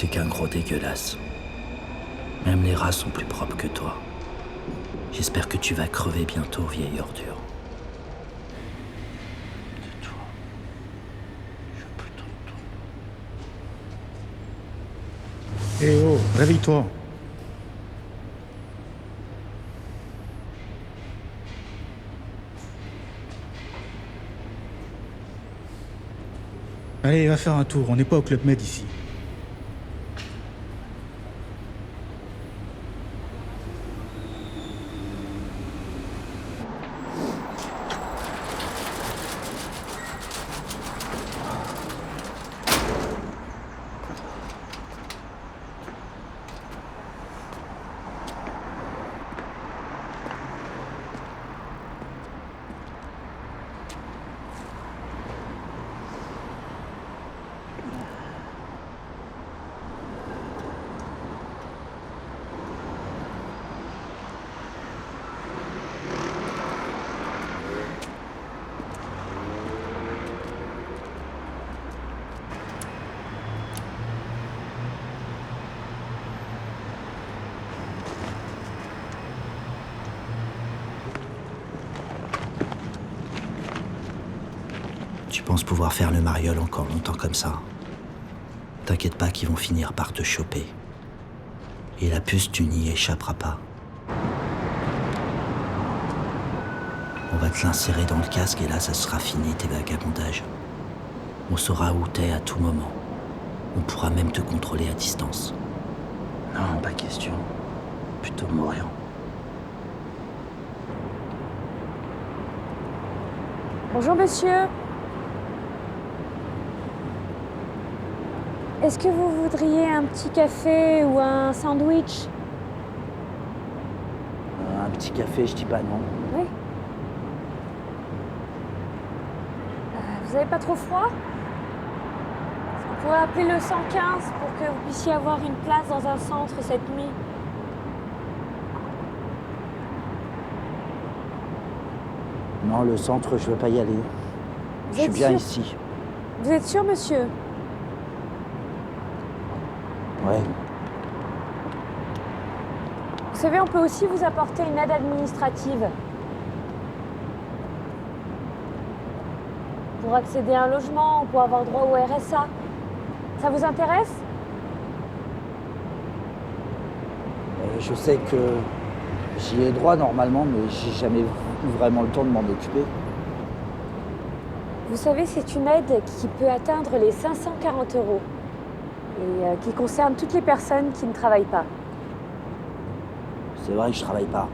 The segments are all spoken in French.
T'es qu'un gros dégueulasse. Même les rats sont plus propres que toi. J'espère que tu vas crever bientôt, vieille ordure. Tais-toi. Je veux plus t'entendre. Eh oh, réveille-toi. Allez, va faire un tour, on n'est pas au Club Med ici. Tu penses pouvoir faire le mariole encore longtemps comme ça? T'inquiète pas qu'ils vont finir par te choper. Et la puce, tu n'y échapperas pas. On va te l'insérer dans le casque et là, ça sera fini tes vagabondages. On saura où t'es à tout moment. On pourra même te contrôler à distance. Non, pas question. Plutôt mourir. Bonjour monsieur. Est-ce que vous voudriez un petit café ou un sandwich? Un petit café, je dis pas non. Oui. Vous avez pas trop froid? On pourrait appeler le 115 pour que vous puissiez avoir une place dans un centre cette nuit. Non, le centre, je veux pas y aller. Vous Je suis êtes bien sûr? ici. Vous êtes sûr monsieur? Ouais. Vous savez, on peut aussi vous apporter une aide administrative. Pour accéder à un logement, pour avoir droit au RSA. Ça vous intéresse? Je sais que j'y ai droit normalement, mais j'ai jamais eu vraiment le temps de m'en occuper. Vous savez, c'est une aide qui peut atteindre les 540 € et qui concerne toutes les personnes qui ne travaillent pas. C'est vrai que je travaille pas.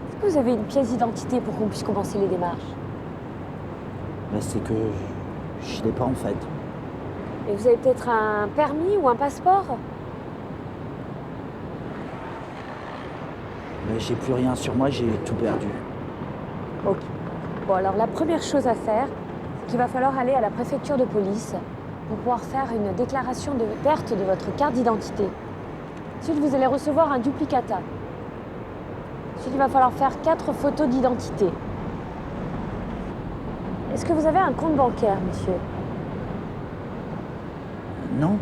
Est-ce que vous avez une pièce d'identité pour qu'on puisse commencer les démarches? Mais c'est que je l'ai pas en fait. Et vous avez peut-être un permis ou un passeport? Mais j'ai plus rien sur moi, j'ai tout perdu. Ok. Bon, alors la première chose à faire, c'est qu'il va falloir aller à la préfecture de police pour pouvoir faire une déclaration de perte de votre carte d'identité. Ensuite, vous allez recevoir un duplicata. Ensuite, il va falloir faire 4 photos d'identité. Est-ce que vous avez un compte bancaire, monsieur? Non?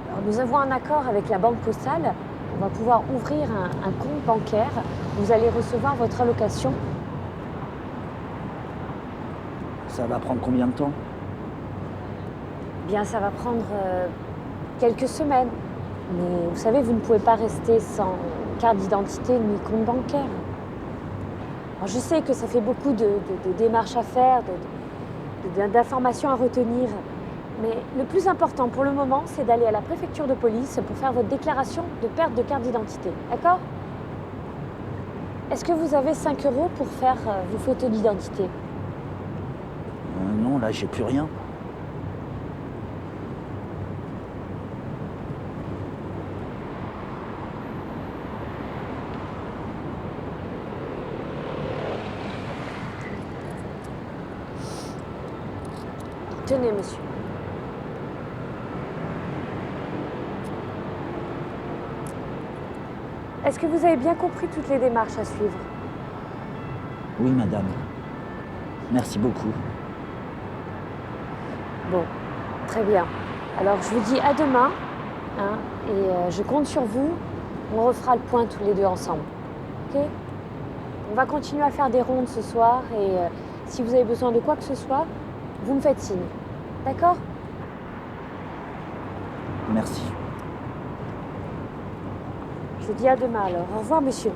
Alors, nous avons un accord avec la Banque Postale. On va pouvoir ouvrir un compte bancaire. Vous allez recevoir votre allocation. Ça va prendre combien de temps? Bien, ça va prendre quelques semaines. Mais vous savez, vous ne pouvez pas rester sans carte d'identité ni compte bancaire. Alors, je sais que ça fait beaucoup de démarches à faire, d'informations à retenir. Mais le plus important pour le moment, c'est d'aller à la préfecture de police pour faire votre déclaration de perte de carte d'identité. D'accord? Est-ce que vous avez 5 € pour faire vos photos d'identité? Non, là, j'ai plus rien. Tenez, monsieur. Est-ce que vous avez bien compris toutes les démarches à suivre? Oui, madame. Merci beaucoup. Bon, Très bien. Alors je vous dis à demain, hein, et je compte sur vous. On refera le point tous les deux ensemble. Ok? On va continuer à faire des rondes ce soir et si vous avez besoin de quoi que ce soit, vous me faites signe. D'accord? Merci. Je vous dis à demain alors. Au revoir, monsieur.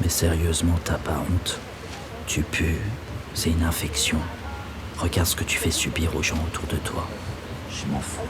Mais sérieusement, t'as pas honte? Tu pues, c'est une infection. Regarde ce que tu fais subir aux gens autour de toi. Je m'en fous.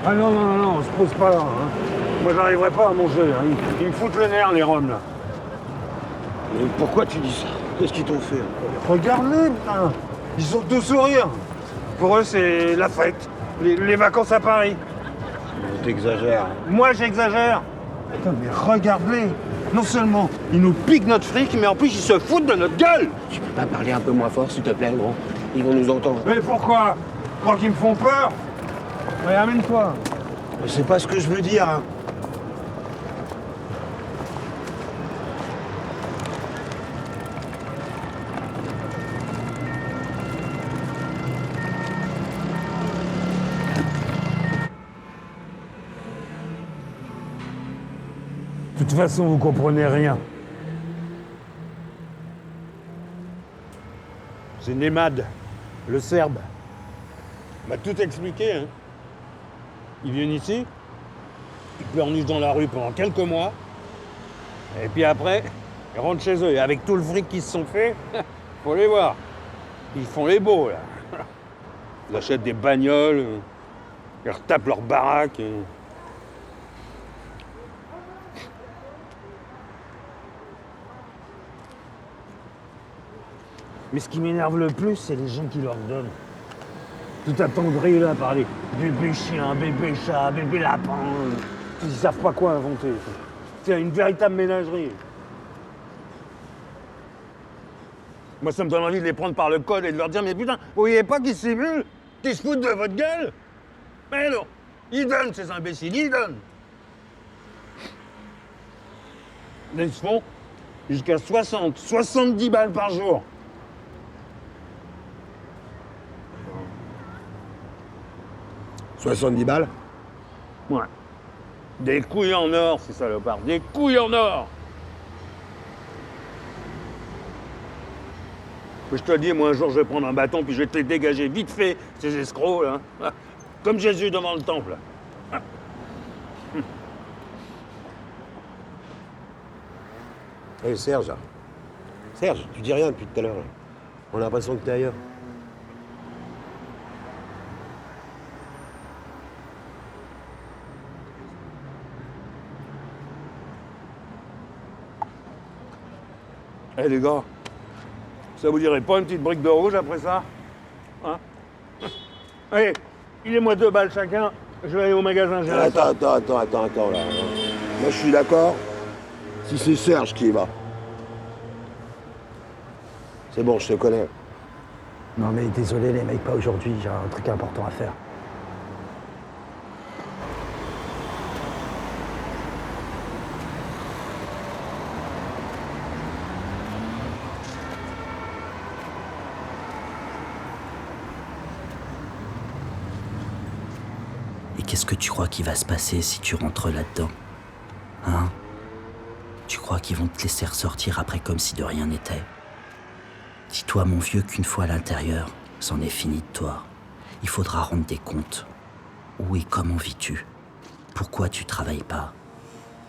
Ah non, non, non, non, on se pose pas là. Hein. Moi, j'arriverai pas à manger. Hein. Ils me foutent le nerf, les Roms, là. Mais pourquoi tu dis ça? Qu'est-ce qu'ils t'ont fait? Regarde-les, putain. Ils sont tous sourires. Pour eux, c'est la fête. Les vacances à Paris. T'exagères. Moi, j'exagère. Putain, mais regarde-les. Non seulement ils nous piquent notre fric, mais en plus, ils se foutent de notre gueule. Tu peux pas parler un peu moins fort, s'il te plaît, gros? Ils vont nous entendre. Mais pourquoi? Tu crois qu'ils me font peur? Ouais, amène-toi. C'est pas ce que je veux dire, hein. De toute façon, vous comprenez rien. C'est Nemad, le Serbe. M'a tout expliqué, hein. Ils viennent ici, ils pleurnichent dans la rue pendant quelques mois, et puis après, ils rentrent chez eux. Et avec tout le fric qu'ils se sont fait, faut les voir. Ils font les beaux, là. Ils achètent des bagnoles, ils retapent leurs baraques. Mais ce qui m'énerve le plus, c'est les gens qui leur donnent. Tout attendri là par les bébés chiens, bébés chats, bébés lapins. Ils savent pas quoi inventer. C'est une véritable ménagerie. Moi, ça me donne envie de les prendre par le col et de leur dire, mais putain, vous voyez pas qu'ils simulent? Qu'ils se foutent de votre gueule? Mais non, ils donnent, ces imbéciles, ils donnent. Là, ils se font jusqu'à 60, 70 balles par jour. « 70 balles? Ouais. Des couilles en or, ces salopards. Des couilles en or. Je te dis, moi, un jour, je vais prendre un bâton, puis je vais te les dégager vite fait, ces escrocs, là. Comme Jésus devant le temple. Hé, Serge. Serge, tu dis rien depuis tout à l'heure, là. On a l'impression que t'es ailleurs. Eh, les gars, ça vous dirait pas une petite brique de rouge après ça? Hein? Allez, filez-moi 2 balles chacun, je vais aller au magasin. Attends, là. Moi, je suis d'accord si c'est Serge qui y va. C'est bon, je te connais. Non mais désolé les mecs, pas aujourd'hui, j'ai un truc important à faire. Et qu'est-ce que tu crois qui va se passer si tu rentres là-dedans? Hein? Tu crois qu'ils vont te laisser ressortir après comme si de rien n'était? Dis-toi, mon vieux, qu'une fois à l'intérieur, c'en est fini de toi. Il faudra rendre des comptes. Où et comment vis-tu? Pourquoi tu travailles pas?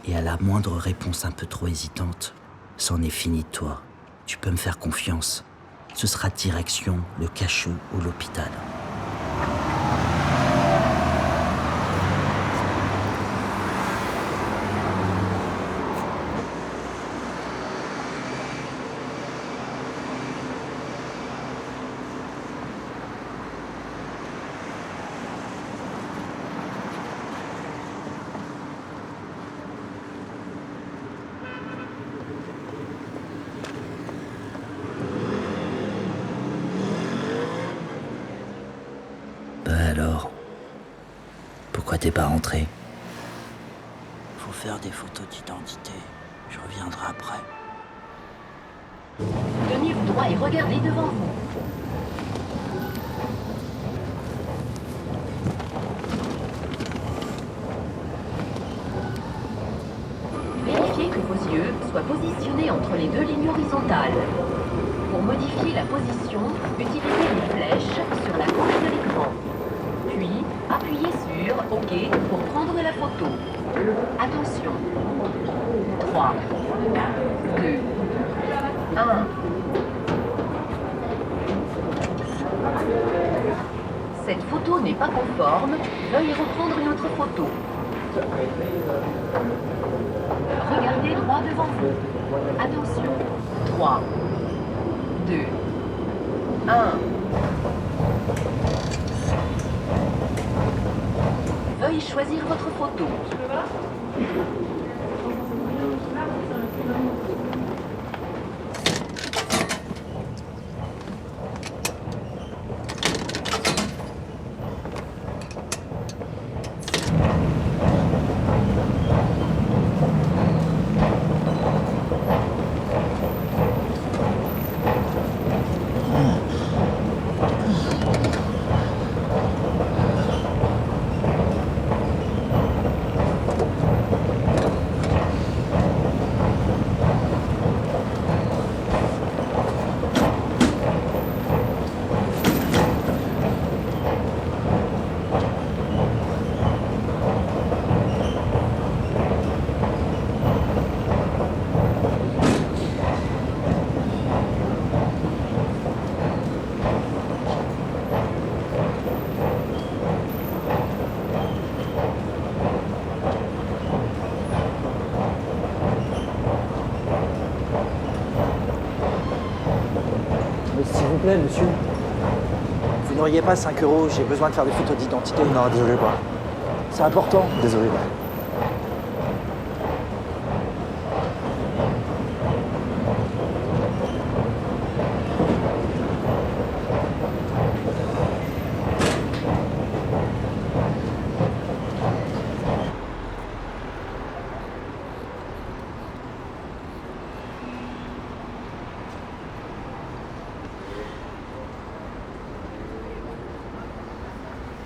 Et à la moindre réponse un peu trop hésitante, c'en est fini de toi. Tu peux me faire confiance. Ce sera direction le cachot ou l'hôpital. Alors, pourquoi t'es pas rentré? Faut faire des photos d'identité. Je reviendrai après. Tenez-vous droit et regardez devant vous. Vérifiez que vos yeux soient positionnés entre les 2 lignes horizontales. Pour modifier la position, utilisez les flèches sur la gauche de l'écran. Puis, appuyez sur OK pour prendre la photo. Attention. 3, 2, 1. Cette photo n'est pas conforme. Veuillez reprendre une autre photo. Regardez droit devant vous. Attention. 3, 2, 1. Veuillez choisir votre photo. Mais s'il vous plaît, monsieur, vous n'auriez pas 5 €, j'ai besoin de faire des photos d'identité. Non, désolé pas. C'est important. Désolé pas.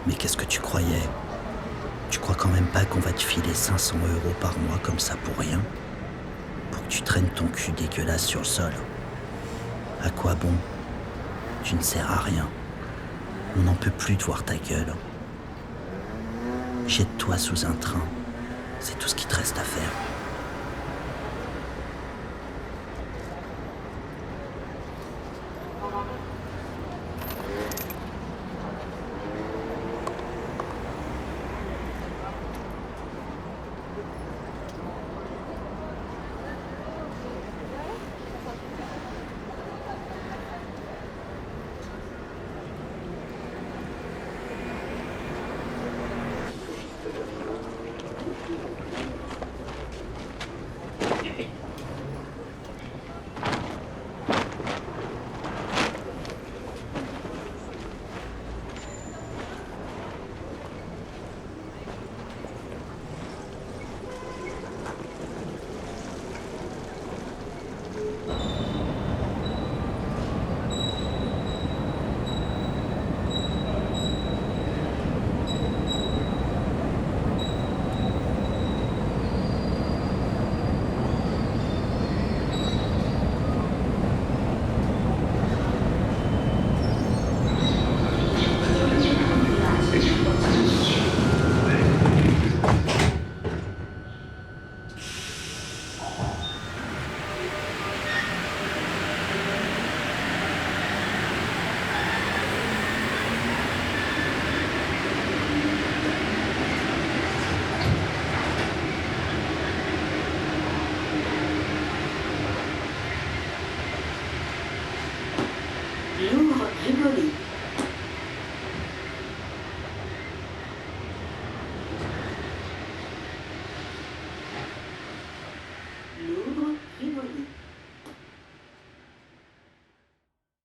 Mais qu'est-ce que tu croyais? Tu crois quand même pas qu'on va te filer 500 € par mois comme ça pour rien? Pour que tu traînes ton cul dégueulasse sur le sol? À quoi bon? Tu ne sers à rien. On n'en peut plus de voir ta gueule. Jette-toi sous un train. C'est tout ce qui te reste à faire.